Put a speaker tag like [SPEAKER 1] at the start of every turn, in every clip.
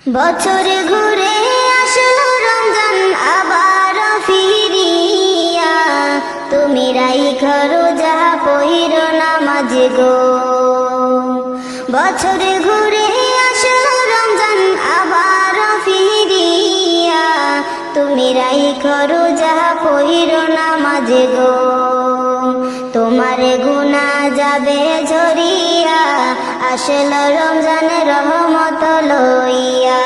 [SPEAKER 1] বছর ঘুরে আসলো রমজান আবার ফিরিয়া, তুমি রাইখো রোজা পহিরো নামাজ গো। বছর ঘুরে আসলো রমজান আবার ফিরিয়া, তুমি রাইখো রোজা পহিরো নামাজ গো। তোমার গুনাহ যাবে ঝরিয়া, আসলো রমজান রহমত লইয়া।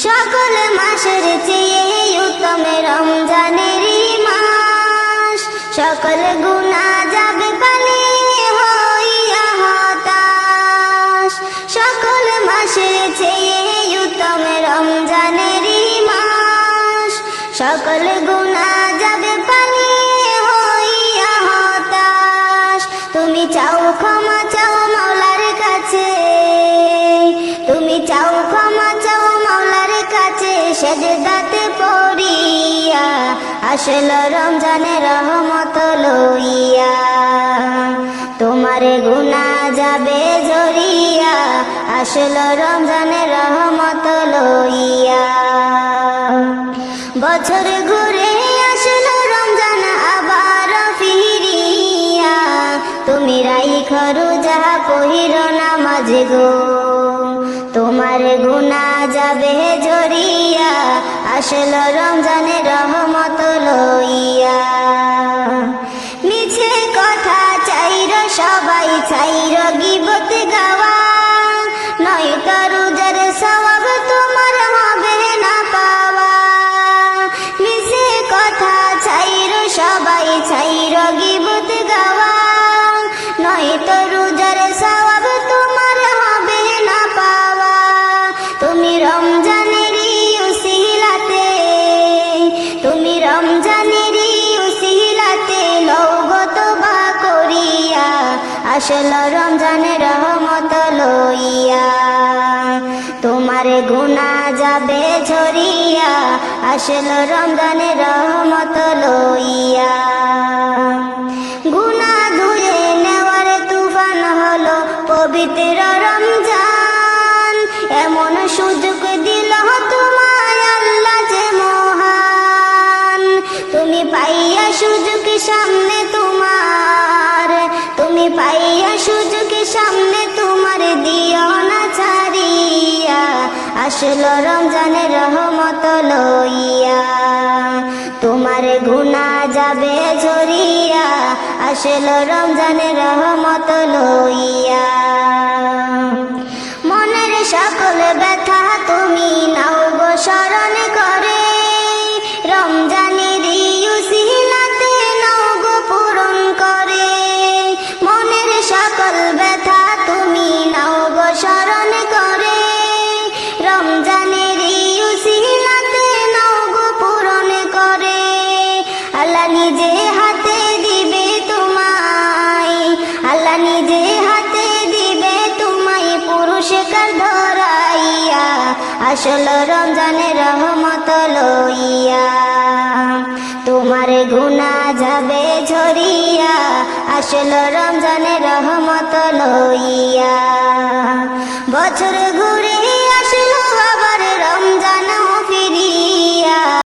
[SPEAKER 1] সকল মাসের চেয়ে উত্তম রমজানেরই মাস, সকল গুনাহ যাবে পালিয়ে হইয়া হতাশ। সকল মাসের চেয়ে উত্তম রমজানেরই মাস, সকল গুনাহ যাবে পালিয়ে হইয়া হতাশ। তুমি চাও ক্ষমা চাও মাওলার কাছে, তুমি চাও ক্ষমা চাও মাওলার কাছে, সেজদাতে পড়িয়া, আসলো রমজানের রহমত লইয়া। তোমার গুনাহ যাবে ঝরিয়া, আসলো রমজানের রহমত লইয়া। বছর ঘুরে আসলো রমজান আবার ফিরিয়া, তুমি রাইখো রোজা পহিরো নামাজ গো। তোমার গুনাহ যাবে ঝরিয়া, আসলো রমজানের রহমত লইয়া। মিছে কথা চাইর সবাই চাইর গীবত গাওয়া, নয়তো রোজার সওয়াব তোমার হবে না পাওয়া। মিছে কথা চাইর সবাই চাইর গীবত গাওয়া, নয়তো রোজার সওয়াব তোমার হবে না পাওয়া। তুমি রমজানেরই উসিলাতে, তুমি রমজানেরই উসিলাতে লওগো তওবা করিয়া, আসলো রমজানের রহমত লইয়া। তোমার গুনাহ যাবে ঝরিয়া, আসলো রমজানের রহমত লইয়া। গুনাহ ধুয়ে নেওয়ার তুফান হলো পবিত্র রমজান, এমন সুযোগ দিল তোমায় আল্লাহ যে মহান। তুমি পাইয়া সুযোগ সামনে তোমার, তুমি পাইয়া সুযোগ সামনে তোমার, দিও না ছাড়িয়া, আসলো রমজানের রহমত লইয়া। তোমার গুনাহ যাবে ঝরিয়া, আসলো রমজানের রহমত লইয়া। মনের সকল ব্যথা তুমি নাও গো স্মরণ করে, রমজানের উসিলাতে নাও গো পূরণ করে। মনের সকল ব্যথা তুমি নাও গো স্মরণ করে, রমজানের উসিলাতে নাও গো পূরণ করে। আল্লাহ নিজে হাতে দিবে তোমায়, আল্লাহ নিজে হাতে দিবে তোমায় পুরস্কার ধরাইয়া, আসলো রমজানের রহমত লইয়া। তোমার গুনাহ যাবে ঝরিয়া, আসলো রমজানের রহমত লইয়া। বছর ঘুরে